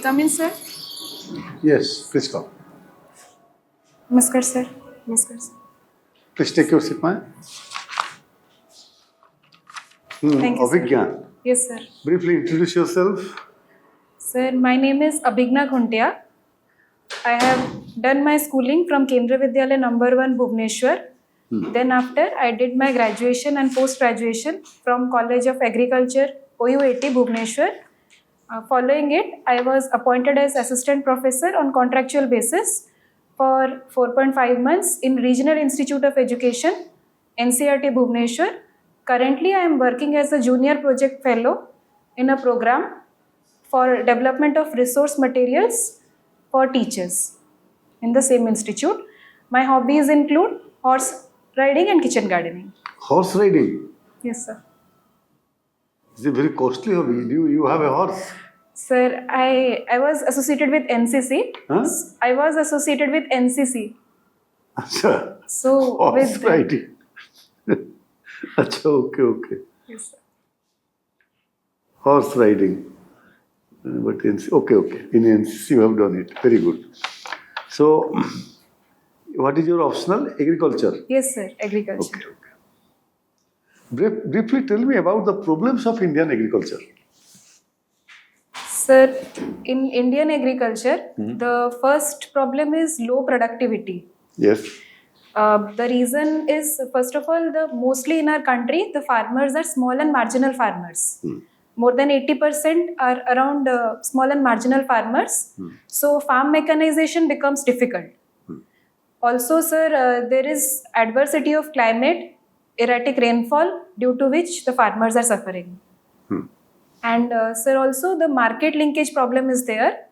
come in, sir? Yes, please come. Namaskar, sir. Namaskar, sir. Please take your seat, ma'am. Thank you, sir. Abhigya, Yes, sir. briefly introduce yourself. Sir, my name is Abhigna Khuntia. I have done my schooling from Kendra Vidyalaya number 1 Bhubaneswar. Then after I did my graduation and post-graduation from College of Agriculture, OUAT Bhubaneswar. Following it, I was appointed as assistant professor on contractual basis for 4.5 months in Regional Institute of Education, NCRT Bhubaneswar. Currently, I am working as a junior project fellow in a program for development of resource materials for teachers in the same institute. My hobbies include horse riding and kitchen gardening. Horse riding Yes, sir. is a very costly hobby. You have a horse? Sir, I was associated with NCC. Huh? I was associated with NCC. Achha, So horse with riding. Achha, okay. Yes, sir. Horse riding. But okay. In NCC you have done it. Very good. So, what is your optional? Agriculture. Yes, sir. Agriculture. Okay. Briefly tell me about the problems of Indian agriculture. Sir, in Indian agriculture, the first problem is low productivity. Yes. The reason is, first of all, mostly in our country, the farmers are small and marginal farmers. More than 80% are around small and marginal farmers. So farm mechanization becomes difficult. Also, sir, there is adversity of climate, erratic rainfall, due to which the farmers are suffering. And sir, also the market linkage problem is there,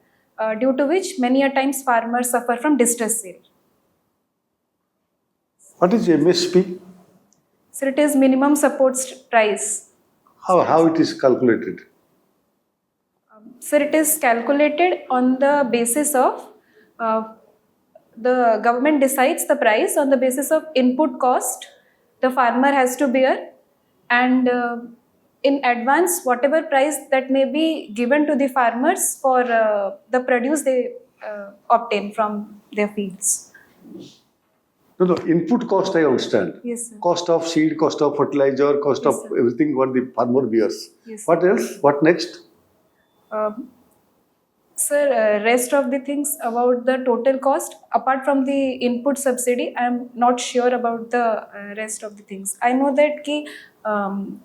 due to which many a times farmers suffer from distress sale. What is MSP? Sir, it is minimum support price. How it is calculated? Sir, it is calculated on the basis of the government decides the price on the basis of input cost the farmer has to bear, and in advance whatever price that may be given to the farmers for the produce they obtain from their fields. No, input cost I understand. Yes, sir. Cost of seed, cost of fertilizer, cost Yes, of sir. everything what the farmer bears. Yes, What else? What next? Sir, rest of the things about the total cost, apart from the input subsidy, I am not sure about the rest of the things. I know that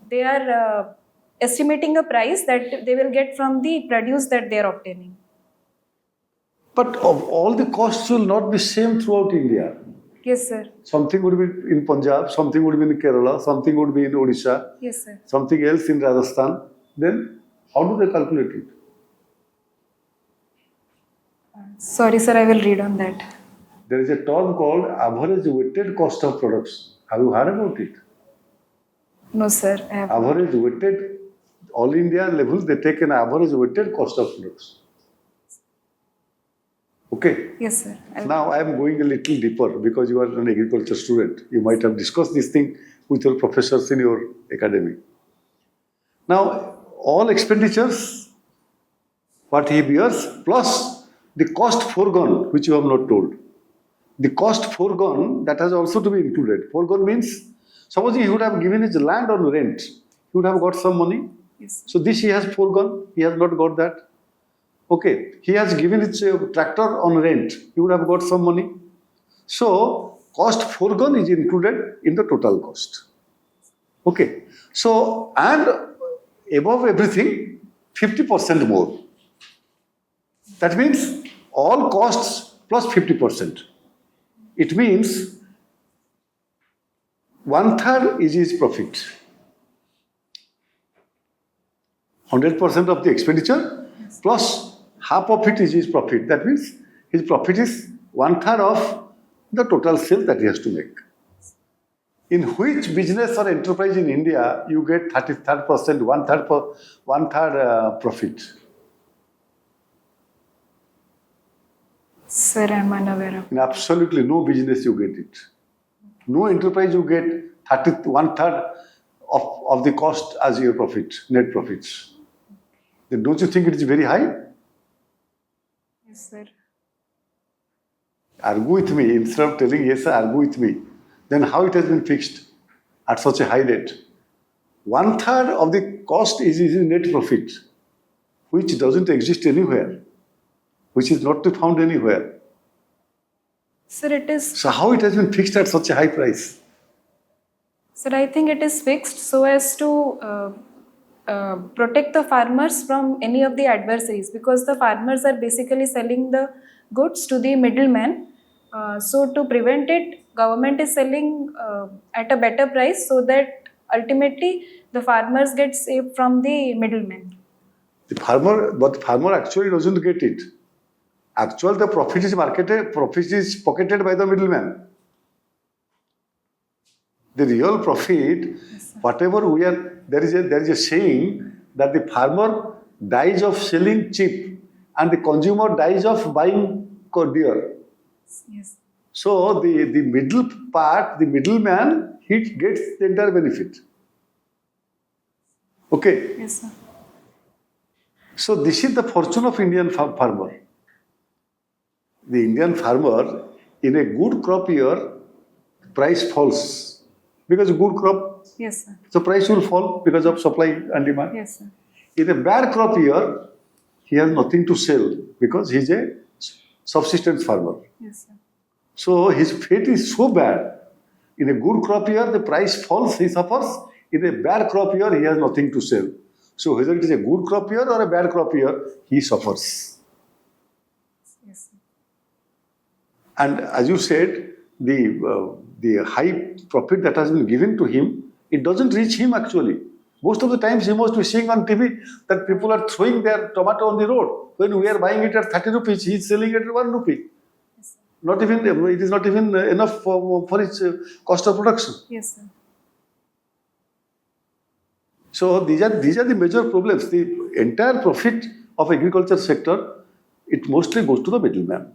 they are estimating a price that they will get from the produce that they are obtaining. But of all the costs will not be same throughout India. Yes, sir. Something would be in Punjab, something would be in Kerala, something would be in Odisha, Yes, sir. something else in Rajasthan. Then how do they calculate it? Sorry, sir, I will read on that. There is a term called average weighted cost of products. Have you heard about it? No, sir. I have Average weighted, all India level, they take an average weighted cost of products. Okay. Yes, sir. Now I am going a little deeper because you are an agriculture student. You might have discussed this thing with your professors in your academy. Now, all expenditures, what he bears, plus the cost foregone, which you have not told. The cost foregone, that has also to be included. Foregone means, suppose he would have given his land on rent, he would have got some money. Yes. So this he has foregone, he has not got that. Okay, he has given his tractor on rent, he would have got some money. So, cost foregone is included in the total cost. Okay, so, and above everything, 50% more. That means all costs plus 50%. It means 1/3 is his profit. 100% of the expenditure plus half of it is his profit. That means his profit is 1/3 of the total sale that he has to make. In which business or enterprise in India you get 33%, 1/3 profit? Sir, I am unaware of. In absolutely no business you get it. No enterprise you get 1/3 of the cost as your profit, net profits. Then don't you think it is very high? Yes, sir. Argue with me instead of telling yes, argue with me. Then how it has been fixed at such a high rate? 1/3 of the cost is net profit, which doesn't exist anywhere, which is not to be found anywhere. Sir, it is. So how it has been fixed at such a high price? Sir, I think it is fixed so as to protect the farmers from any of the adversaries, because the farmers are basically selling the goods to the middleman. So to prevent it, government is selling at a better price so that ultimately the farmers get saved from the middleman. But the farmer actually doesn't get it. Actually, the profit is pocketed by the middleman. The real profit, whatever there is a saying that the farmer dies of selling cheap and the consumer dies of buying dear. Yes. So the middle part, the middleman, he gets the entire benefit. Okay. Yes, sir. So this is the fortune of Indian farmer. The Indian farmer, in a good crop year, price falls because good crop, Yes, sir. so price will fall because of supply and demand. Yes, sir. In a bad crop year, he has nothing to sell because he is a subsistence farmer. Yes, sir. So his fate is so bad. In a good crop year, the price falls, he suffers. In a bad crop year, he has nothing to sell. So whether it is a good crop year or a bad crop year, he suffers. Yes, sir. And as you said, the high profit that has been given to him, it doesn't reach him actually. Most of the times he must be seeing on TV that people are throwing their tomato on the road. When we are buying it at 30 rupees, he is selling it at 1 rupee. Yes, sir. It is not even enough for its cost of production. Yes, sir. So these are the major problems. The entire profit of agriculture sector, it mostly goes to the middleman.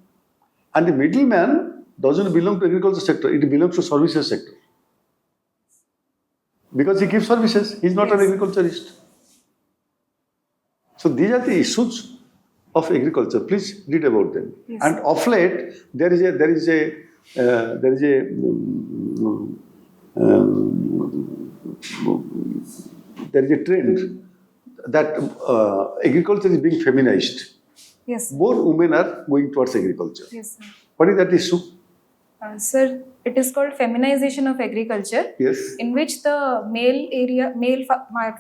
And the middleman doesn't belong to agriculture sector, it belongs to services sector. Because he gives services, he is not an Yes. agriculturist. So these are the issues of agriculture. Please read about them. Yes. And of late, there is a trend that agriculture is being feminized. Yes, sir. More women are going towards agriculture. Yes, sir. What is that issue? Sir, it is called feminization of agriculture, Yes. in which the male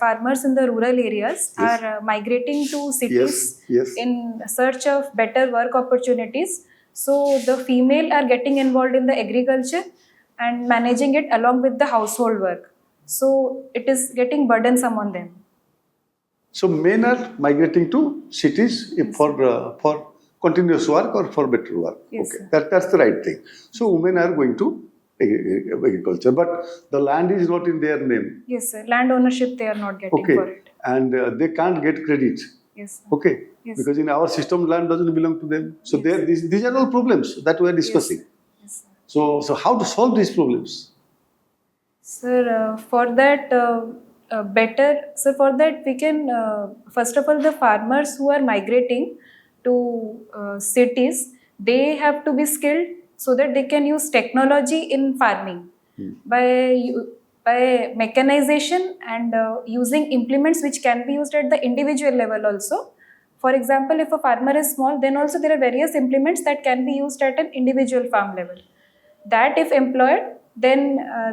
farmers in the rural areas Yes. are migrating to cities Yes. in search of better work opportunities. So the female are getting involved in the agriculture and managing it along with the household work. So it is getting burdensome on them. So men are migrating to cities for continuous work or for better work. Yes, Okay, sir. that's the right thing. So women are going to agriculture, but the land is not in their name. Yes, sir. Land ownership they are not getting for Okay, it. and they can't get credit. Yes, sir. Okay, Yes. because in our system, land doesn't belong to them. So Yes. these are all problems that we are discussing. Yes, sir. So how to solve these problems? Sir, for that, for that we can, first of all, the farmers who are migrating to cities, they have to be skilled so that they can use technology in farming by mechanization and using implements which can be used at the individual level also. For example, if a farmer is small, then also there are various implements that can be used at an individual farm level. That if employed, then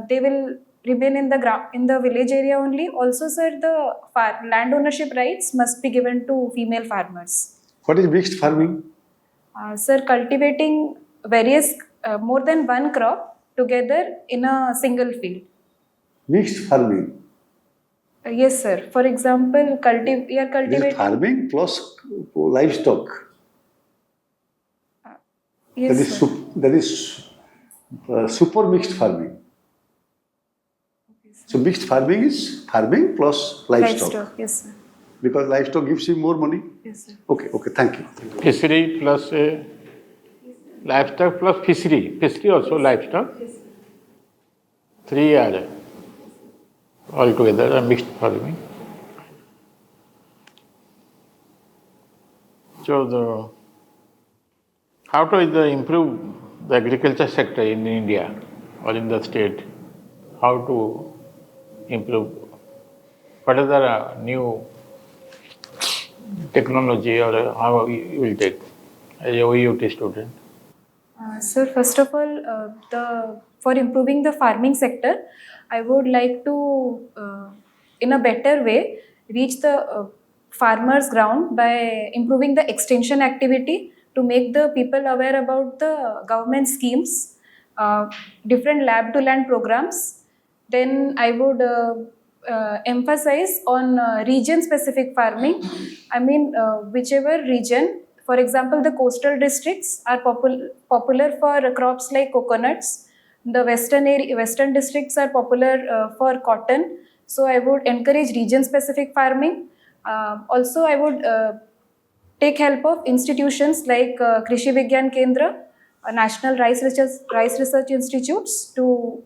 they will remain in the village area only. Also, sir, the land ownership rights must be given to female farmers. What is mixed farming? Sir, cultivating various more than one crop together in a single field. Mixed farming. Yes, sir. For example, we are This cultivating. is farming plus livestock. Yes, sir. That is super mixed farming. So mixed farming is farming plus livestock. Yes, sir. Because livestock gives him more money. Yes, sir. Okay, thank you. Fishery plus livestock plus fishery also livestock. Three are altogether a mixed farming. So How to improve the agriculture sector in India or in the state? How to improve? What is the new technology or how you will take as a OUT student? Sir, first of all, for improving the farming sector, I would like to, in a better way, reach the farmers' ground by improving the extension activity to make the people aware about the government schemes, different lab-to-land programs. Then I would emphasize on region-specific farming. I mean, whichever region, for example, the coastal districts are popular for crops like coconuts. The western districts are popular for cotton. So I would encourage region-specific farming. Also, I would take help of institutions like Krishi Vigyan Kendra, National Rice Research Institutes to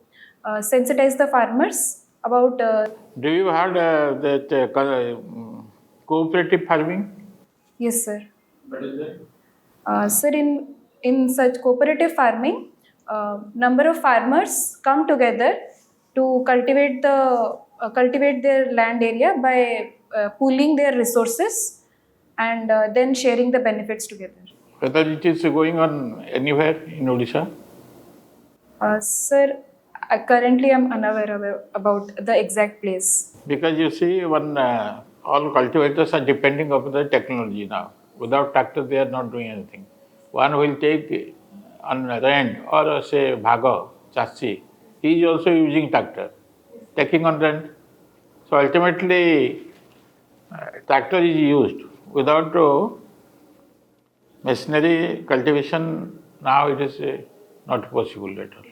sensitize the farmers about. Do you have that cooperative farming? Yes, sir. What is that? Sir, in such cooperative farming, number of farmers come together to cultivate their land area by pooling their resources and then sharing the benefits together. Whether it is going on anywhere in Odisha? Sir, currently I'm unaware about the exact place. Because you see, all cultivators are depending upon the technology now. Without tractor, they are not doing anything. One will take on rent or say bhaga, chassi, he is also using tractor, taking on rent. So ultimately, tractor is used. Without machinery cultivation, now it is not possible at all.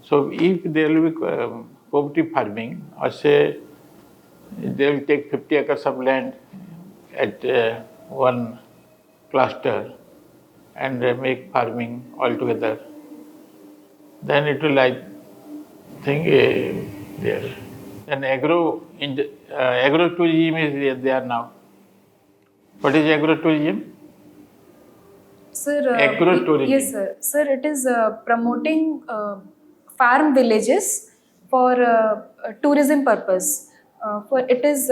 So if there will be cooperative farming, or say they will take 50 acres of land at one cluster and make farming altogether, then it will, I think, there. Then agro-tourism is there now. What is agro-tourism? Sir, Agro-tourism. yes, sir. Sir, it is promoting farm villages for tourism purpose. For it is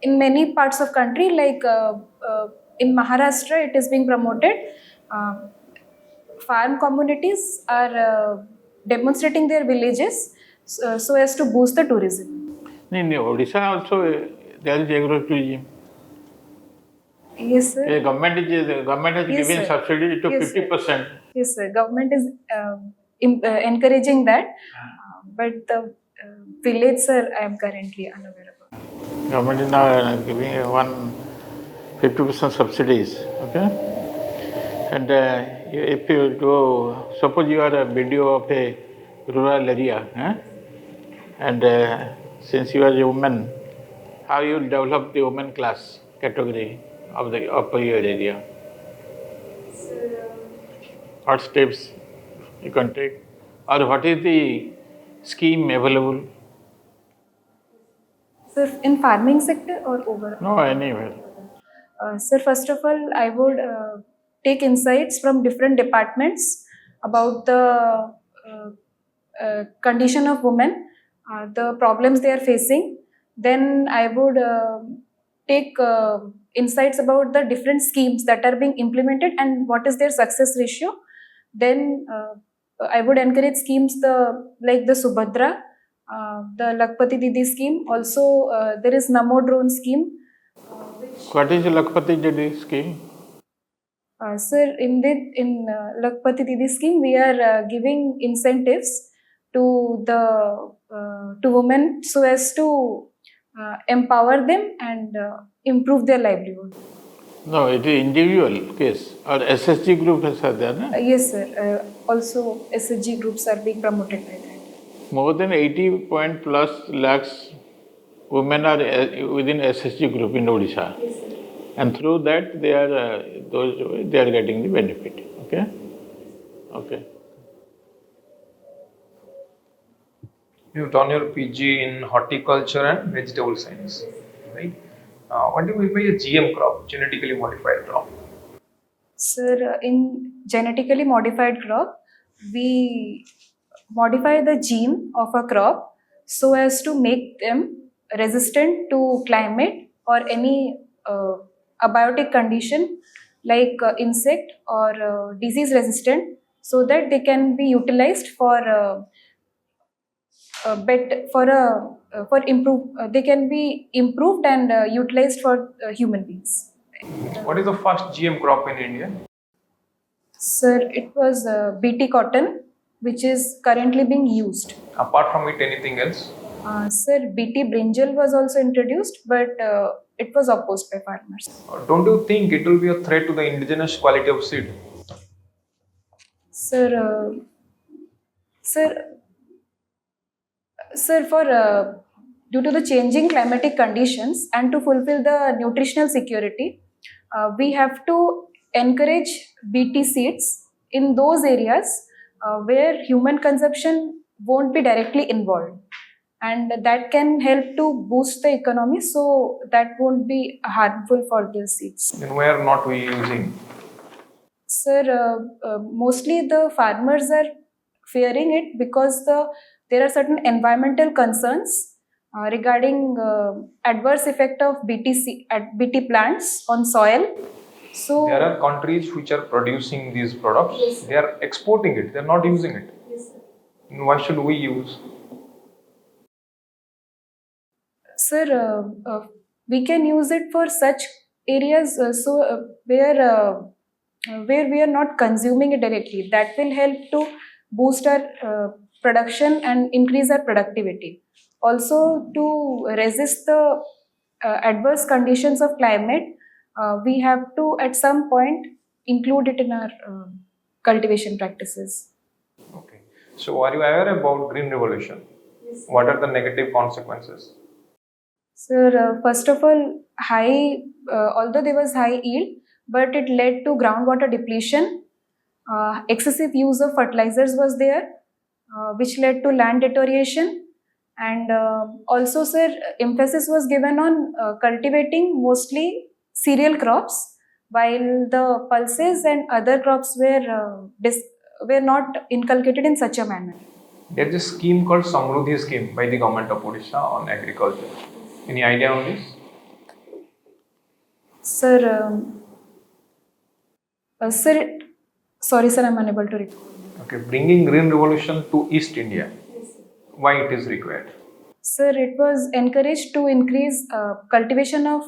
in many parts of country, like in Maharashtra, it is being promoted. Farm communities are demonstrating their villages so as to boost the tourism. In Odisha also there is agro-tourism. Yes, sir. The government has Yes, given sir. subsidy to Yes, sir. 50%. Yes, sir. Government is encouraging that, but the village, sir, I am currently unaware about. Government is now giving 50% subsidies. Okay, and if you do, suppose you are a BDO of a rural area, and since you are a woman, how you will develop the women class category of your area? What steps you can take, or what is the scheme available? Sir, in farming sector or overall? No, anywhere. Sir, first of all, I would take insights from different departments about the condition of women, the problems they are facing. Then I would take insights about the different schemes that are being implemented and what is their success ratio. Then I would encourage schemes like the Subhadra, the Lakpati Didi scheme. Also, there is Namo Drone scheme. What is the Lakpati Didi scheme? Sir, in Lakpati Didi scheme, we are giving incentives to women so as to empower them and improve their livelihood. No, it is individual case or SSG group is there, no? Yes, sir. Also, SSG groups are being promoted by that. More than 80 plus lakhs women are within SSG group in Odisha. Yes, sir. And through that they are getting the benefit. Okay? Okay. You've done your PG in horticulture and vegetable science, right? What do you mean by a GM crop, genetically modified crop? Sir, in genetically modified crop, we modify the gene of a crop so as to make them resistant to climate or any abiotic condition like insect or disease resistant, so that they can be utilized for for improve. They can be improved and utilized for human beings. What is the first GM crop in India? Sir, it was BT cotton, which is currently being used. Apart from it, anything else? Sir, BT brinjal was also introduced, but it was opposed by farmers. Don't you think it will be a threat to the indigenous quality of seed? Sir, sir, sir, for due to the changing climatic conditions and to fulfill the nutritional security, we have to encourage BT seeds in those areas where human consumption won't be directly involved, and that can help to boost the economy, so that won't be harmful for the seeds. Then where not we using? Sir, mostly the farmers are fearing it because there are certain environmental concerns regarding adverse effect of BT plants on soil. So There are countries which are producing these products. Yes, sir. They are exporting it. They are not using it. Yes, sir. Why should we use? Sir, we can use it for such areas where we are not consuming it directly. That will help to boost our production and increase our productivity. Also, to resist the adverse conditions of climate, we have to at some point include it in our cultivation practices. Okay. So are you aware about green revolution? Yes. What are the negative consequences? Sir, first of all, although there was high yield, but it led to groundwater depletion. Excessive use of fertilizers was there, which led to land deterioration. And also, sir, emphasis was given on cultivating mostly cereal crops, while the pulses and other crops were not inculcated in such a manner. There is a scheme called Samruddhi scheme by the government of Odisha on agriculture. Any idea on this? Sir, sir, sorry, sir, I'm unable to recall. Okay, bringing green revolution to East India. Why it is required? Sir, it was encouraged to increase cultivation of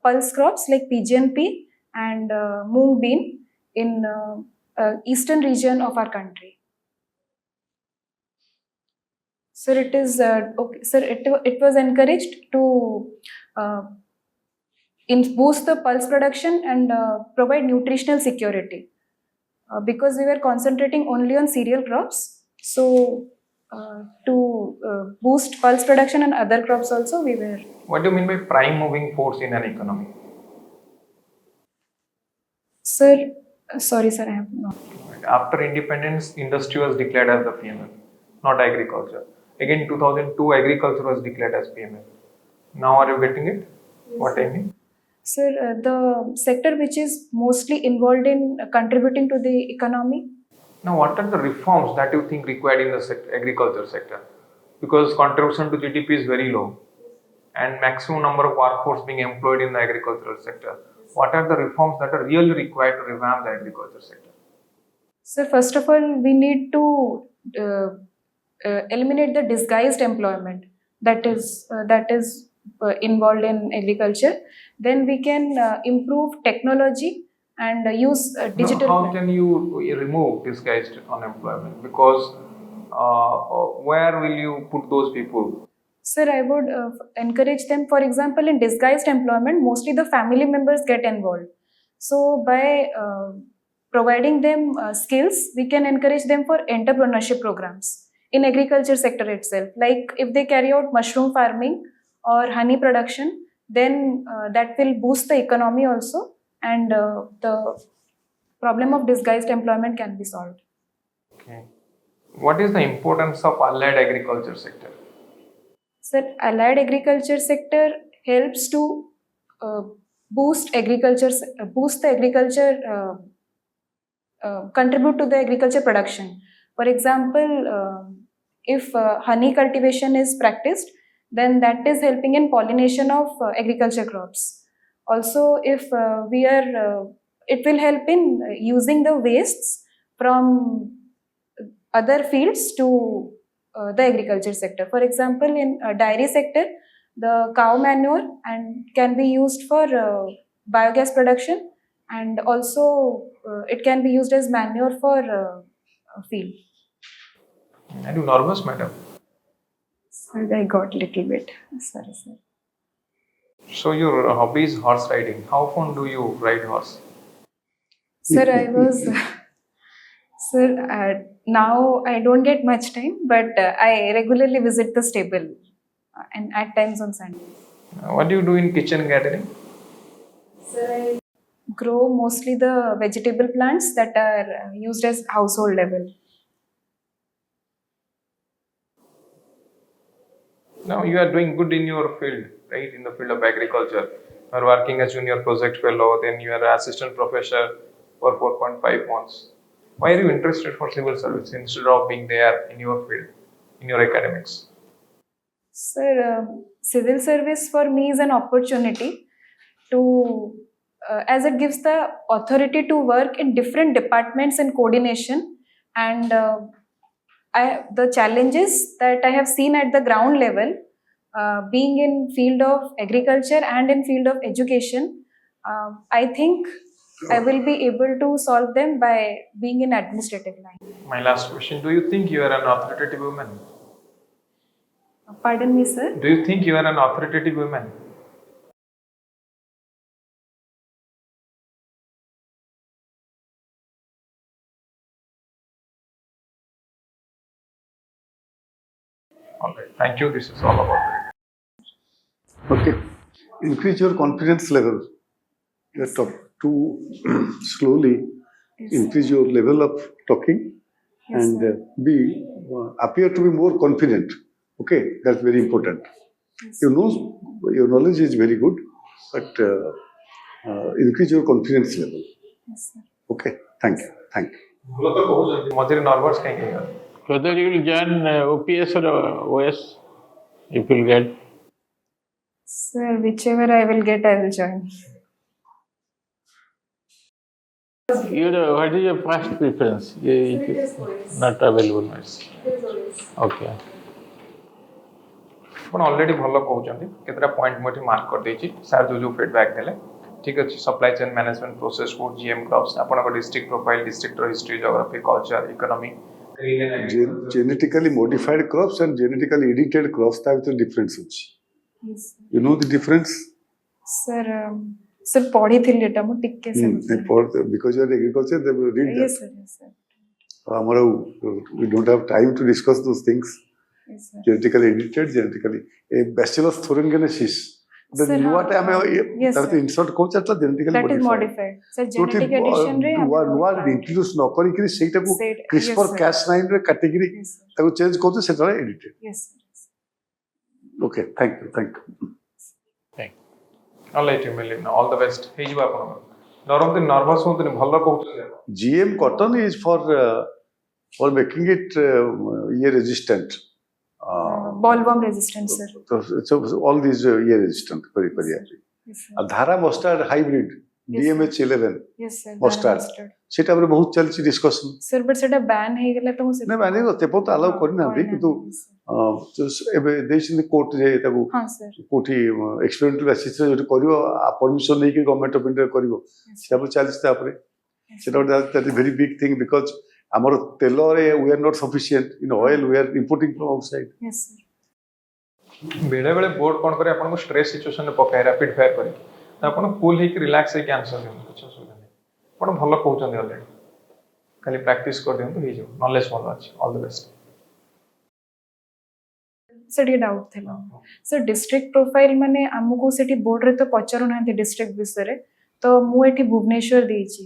pulse crops like PGNP and moong bean in eastern region of our country. Sir, it is okay. Sir, it was encouraged to boost the pulse production and provide nutritional security because we were concentrating only on cereal crops. So, to boost pulse production and other crops also, we were. What do you mean by prime moving force in an economy? Sir, sorry, sir, I have not. After independence, industry was declared as the PML, not agriculture. Again, 2002, agriculture was declared as PML. Now, are you getting it? What I mean? Sir, the sector which is mostly involved in contributing to the economy. Now, what are the reforms that you think required in the agriculture sector? Because contribution to GDP is very low, and maximum number of workforce being employed in the agricultural sector. What are the reforms that are really required to revamp the agriculture sector? Sir, first of all, we need to eliminate the disguised employment that is involved in agriculture. Then we can improve technology and use digital. How can you remove disguised unemployment? Because where will you put those people? Sir, I would encourage them. For example, in disguised employment, mostly the family members get involved. So by providing them skills, we can encourage them for entrepreneurship programs in agriculture sector itself. Like if they carry out mushroom farming or honey production, then that will boost the economy also, and the problem of disguised employment can be solved. Okay. What is the importance of allied agriculture sector? Sir, allied agriculture sector helps to boost the agriculture contribute to the agriculture production. For example, if honey cultivation is practiced, then that is helping in pollination of agriculture crops. Also, if it will help in using the wastes from other fields to the agriculture sector. For example, in dairy sector, the cow manure and can be used for biogas production, and also it can be used as manure for field. Are you nervous, madam? Sir, I got little bit. Sorry, sir. So your hobby is horse riding. How often do you ride horse? Sir, I was. Sir, now I don't get much time, but I regularly visit the stable and at times on Sunday. What do you do in kitchen gardening? Sir, I grow mostly the vegetable plants that are used as household level. Now you are doing good in your field, right? In the field of agriculture. You are working as junior project fellow, then you are assistant professor for 4.5 months. Why are you interested for civil service instead of being there in your field, in your academics? Sir, civil service for me is an opportunity to, as it gives the authority to work in different departments in coordination, and the challenges that I have seen at the ground level, being in field of agriculture and in field of education, I think I will be able to solve them by being in administrative line. My last question, do you think you are an authoritative woman? Pardon me, sir. Do you think you are an authoritative woman? Okay, thank you. This is all about it. Okay. Increase your confidence level. You have to slowly Yes, increase your level of talking Yes, and sir. appear to be more confident. Okay, that's very important. Yes. You know, your knowledge is very good, but increase your confidence level. Yes, sir. Okay, thank you. Thank you. ମଝିରେ nervous କାହିଁକି ହେଇଗଲ? Whether you will join OPS or OS, if you will get. Sir, whichever I will get, I will join. What is your first preference? Not available. Okay. ଆପଣ already ଭଲ କହୁଛନ୍ତି କେତେଟା point ମୁଁ ଏଠି mark କରିଦେଇଛି sir ଯୋଉ feedback ଦେଲେ ଠିକ୍ ଅଛି supply chain management process code GM crops ଆପଣଙ୍କ ଡିଷ୍ଟ୍ରିକ୍ଟ ପ୍ରୋଫାଇଲ୍ ଡିଷ୍ଟ୍ରିକ୍ଟର history geography culture economy Genetically modified crops and genetically edited crops, ତା ଭିତରେ difference ଅଛି. Yes, sir. You know the difference? Sir, sir, ପଢିଥିଲି ଏଟା ମୁଁ ଟିକେ ସେ Because you are agriculture, they will read Yes, that. sir. Yes, sir. We don't have time to discuss those things. Yes, sir. Genetically edited, genetically. A bacillus thuringiensis. The Sir, new हाँ. Yes, type sir. insert coach atla genetically That is modified. Sir, genetic edition रे ନୂଆ introduce ନ କରିକି ସେଇଟାକୁ Said- CRISPR yes, sir. Cas9 ରେ କାଟିକିରି Yes, sir. ତାକୁ change କରୁଛୁ ସେଟା edited. Yes, sir. Okay, thank you. Thank you. All right ମିଳିଲା ଅଲ୍ ଦ ବେଷ୍ଟ ହେଇଯିବ ଆପଣଙ୍କର ଡରନ୍ତୁନି ନର୍ଭସ୍ ହୁଅନ୍ତୁନି ଭଲ କହୁଛନ୍ତି ଆପଣ GM cotton is for making it resistant. Bollworm resistant, sir. So all these resistant କରି Yes, sir. Dhara mustard hybrid Yes, DMH11 Yes, sir. Mustard. ସେଟା ଉପରେ ବହୁତ ଚାଲିଛି ଡିସ୍କସନ. Sir, but ସେଟା ban ହେଇଗଲା ତ ମୁଁ ନାଇଁ ମାନେ ତେପନ ତ ଆଲାଉ କରିନାହାନ୍ତି କିନ୍ତୁ ଏବେ ଦେଇଛନ୍ତି କୋର୍ଟରେ ତାକୁ ହଁ sir. କୋଉଠି ଏକ୍ସପେରିମେଣ୍ଟାଲ ବେସିସରେ ଯୋଉଠି କରିବ ପରମିଶନ ନେଇକି ଗଭର୍ଣ୍ଣମେଣ୍ଟ ଅଫ ଇଣ୍ଡିଆ କରିବ ସେଟା ଚାଲିଛି ତାପରେ ସେଟା ଗୋଟେ that is very big thing because ଆମର ତେଲରେ we are not sufficient in oil we are importing from outside. Yes, sir. ବେଳେବେଳେ ବୋର୍ଡ କ'ଣ କରେ ଆପଣଙ୍କୁ ଷ୍ଟ୍ରେସ୍ ସିଚୁଏସନରେ ପକାଏ ରାପିଡ୍ ଫାୟାର କରିକି ତ ଆପଣ କୁଲ୍ ହେଇକି ରିଲାକ୍ସ ହେଇକି ଆନ୍ସର ଦିଅନ୍ତୁ କିଛି ଅସୁବିଧା ନାହିଁ ଆପଣ ଭଲ କହୁଛନ୍ତି ଅଲରେଡି ଖାଲି ପ୍ରାକ୍ଟିସ୍ କରିଦିଅନ୍ତୁ ହେଇଯିବ ନଲେଜ ଭଲ ଅଛି ଅଲ୍ ଦ ବେଷ୍ଟ. Sir, ଟିକେ ଡାଉଟ୍ ଥିଲା. Sir, district profile ମାନେ ଆମକୁ ସେଠି ବୋର୍ଡରେ ତ ପଚାରୁନାହାନ୍ତି district ବିଷୟରେ ତ ମୁଁ ଏଠି ଭୁବନେଶ୍ୱର ଦେଇଛି.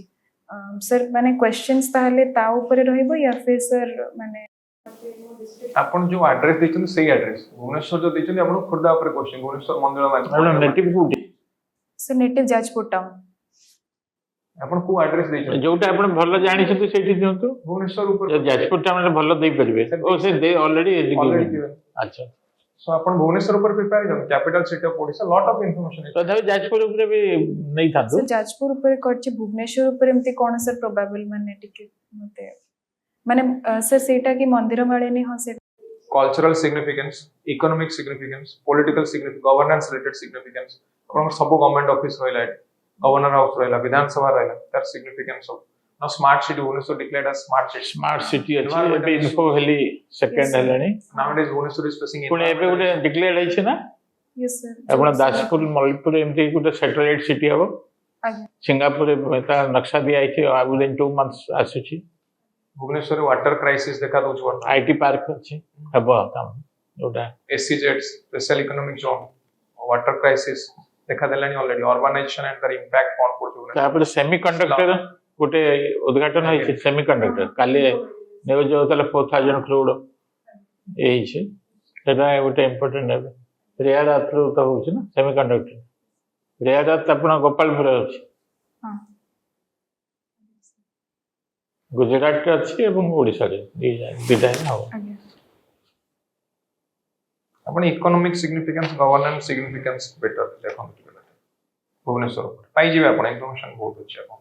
Sir, ମାନେ questions ତାହେଲେ ତା ଉପରେ ରହିବ ୟା ଫିର sir ମାନେ ଆପଣ ଯୋଉ ଆଡ୍ରେସ୍ ଦେଇଛନ୍ତି ସେଇ ଆଡ୍ରେସ୍ ଭୁବନେଶ୍ୱର ଯୋଉ ଦେଇଛନ୍ତି ଆପଣ ଖୋର୍ଦ୍ଧା ଉପରେ କ୍ୱେଶ୍ଚିନ୍ ଭୁବନେଶ୍ୱର ମନ୍ଦିର Hello, native food. Sir, native Jajpur town. ଆପଣ କୋଉ ଆଡ୍ରେସ ଦେଇଛନ୍ତି ଯୋଉଟା ଆପଣ ଭଲ ଜାଣିଛନ୍ତି ସେଇଠି ଦିଅନ୍ତୁ। ଭୁବନେଶ୍ୱର ଉପରେ ଯାଜପୁର ଟା ଭଲ ଦେଇପାରିବେ। ଓ ସେ ଅଲରେଡି Already given. ଆଚ୍ଛା। ସୋ ଆପଣ ଭୁବନେଶ୍ୱର ଉପରେ ପ୍ରିପେୟାର ହେଇଯାନ୍ତୁ capital city of Odisha lot of information ତଥାପି ଯାଜପୁର ଉପରେ ବି ନେଇଥାନ୍ତୁ। सर जाजपुर ऊपर करछि भुवनेश्वर ऊपर एमती कोन सर प्रोबेबल माने टिके मते माने सर सेटा की मंदिर माळेनी हो से cultural significance economic significance political significance governance related significance अपन सब गवर्नमेंट ऑफिस रहला गवर्नर हाउस रहला विधानसभा रहला तार significance of now smart city Bhubaneswar declared as smart city ଅଛି ଏବେ ଇନଫो ହେଲି ସେକେଣ୍ଡ ହେଲାଣି now it is Bhubaneswar is facing ପୁଣି ଏବେ ଗୋଟେ ଡିକ୍ଲେୟାର୍ଡ ହେଇଛି ନା यस सर ଆପଣ ଦାସପୁର ମଲ୍ଲିକପୁର ଏମିତି ଗୋଟେ ସାଟେଲାଇଟ୍ ସିଟି ହବ। आगे ସିଙ୍ଗାପୁର ତା ନକ୍ସା ଦିଆ ହେଇଛି ୱିଦିନ୍ 2 months ଆସୁଛି। भुवनेश्वर वाटर क्राइसिस देखा दउछ वर्तमान ଆଇଟି ପାର୍କ ଅଛି ହେବ କାମ ଯୋଉଟା एससीजेड्स special economic zone water crisis देखा देलानी ऑलरेडी अर्बनाइजेशन एंड तार इंपैक्ट कोन पड़छ ତାପରେ ସେମିକଣ୍ଡକ୍ଟର ଗୋଟେ ଉଦ୍ଘାଟନ ହେଇଛି। ସେମିକଣ୍ଡକ୍ଟର କାଲି ନ୍ୟୁଜ ହେଉଥିଲା 4000 crore ହେଇଛି। ସେଟା ଗୋଟେ ଇମ୍ପୋର୍ଟାଣ୍ଟ ଏବେ ରେୟାର ଆର୍ଥରୁ ତ ହଉଛି ନା ସେମିକଣ୍ଡକ୍ଟର। ରେୟାର ଆର୍ଥ ଆପଣ ଗୋପାଳପୁର ଅଛି हां ଗୁଜରାଟରେ ଅଛି ଏବଂ ଓଡ଼ିଶାରେ ଦିଟା ହବ। आगे अपन economic significance governance significance better देखो भुवनेश्वर पाई जीवे अपन इन्फॉर्मेशन बहुत अच्छी अपन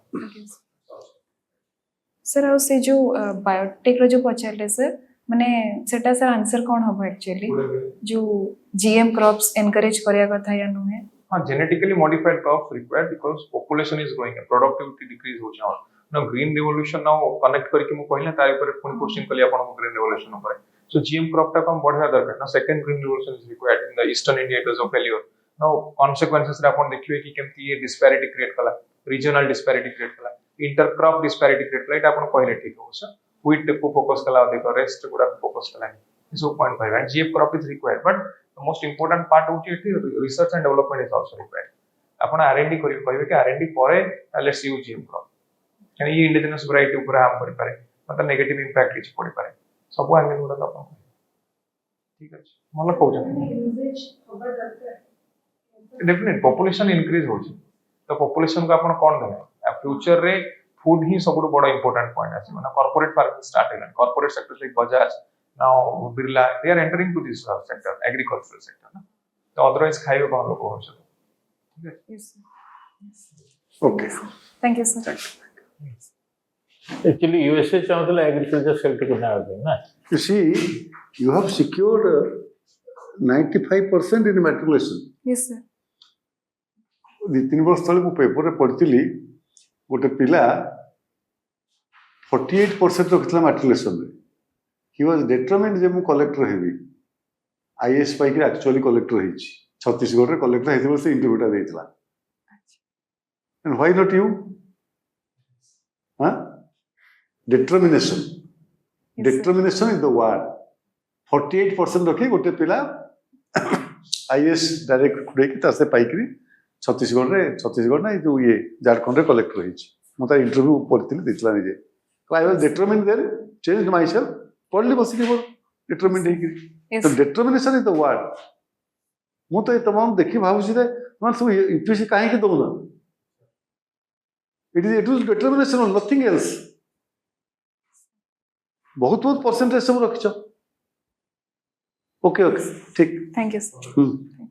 सर आ से जो बायोटेक रो जो पचारले सर माने सेटा सर आंसर कोन हबो एक्चुअली जो जीएम क्रॉप्स एनकरेज करया कथा या नुहे हां genetically modified crops required because population is growing productivity decrease हो जाउ now green revolution now connect करके मु कहले तारे ऊपर पुनी क्वेश्चन कली अपन ग्रीन रिवोल्यूशन ऊपर सो जीएम क्रॉप टा कम बढ़िया दरकार ना second green revolution is required in the eastern India it was of failure now consequences रे अपन देखियो कि केमती ये डिस्पैरिटी क्रिएट कला रीजनल डिस्पैरिटी क्रिएट कला इंटर क्रॉप डिस्पैरिटी क्रिएट कला एटा अपन कहले ठीक हो सर व्हीट को फोकस कला अधिक रेस्ट गुडा फोकस कला so point 5 and GF crop is required but the most important part होची it research and development is also required अपन आरएनडी करियो कहबे कि आरएनडी परे लेट्स यूज जीएम क्रॉप यानी ये इंडिजिनस वैरायटी ऊपर हम करि पारे मतलब नेगेटिव इंपैक्ट किछ पड़ी पारे सब एंगल गुडा तो अपन ठीक अछि मतलब कहू डेफिनेट पॉपुलेशन इंक्रीज होची तो पॉपुलेशन को अपन कोन देबे फ्यूचर रे फूड ही सबुठ बड़ इंपोर्टेंट पॉइंट आसी माने कॉर्पोरेट फार्मिंग स्टार्ट हेला corporate sector like Bajaj now Birla they are entering to this sector agricultural sector ना तो अदरवाइज खाइबे कोन लोक हो ठीक है yes okay thank you sir actually USA चाहूला एग्रीकल्चर सेक्टर को ना ना You see, you have secured 95% in matriculation. Yes sir 2-3 वर्ष तले मु पेपर रे पढ़िथिली गोटे पिला 48% रखितला मैट्रिकुलेशन रे ही वाज डिटरमाइंड जे मु कलेक्टर हेबी आईएएस पाई के एक्चुअली कलेक्टर हेछि छत्तीसगढ़ रे कलेक्टर हेथिबो से इंटरव्यूटा देइतला एंड व्हाई नॉट यू हां determination Yes, determination is the word 48% रखी गोटे पिला आईएएस डायरेक्ट खुडे की तासे पाई करी छत्तीसगढ़ ना जो ये झारखंड रे कलेक्टर होइछि मु तार इंटरव्यू पढ़िथिली दिखला निजे I was determined then changed myself पढ़ली बसी के डिटरमाइंड हे की यस तो डिटरमिनेशन इज द वर्ड मु तो तमाम देखि भाबुछि रे मन सब यूपीएससी काहे के दोना इट इज डिटरमिनेशन और नथिंग एल्स बहुत परसेंटेज सब रखिछ ओके ओके ठीक थैंक यू सर हम्म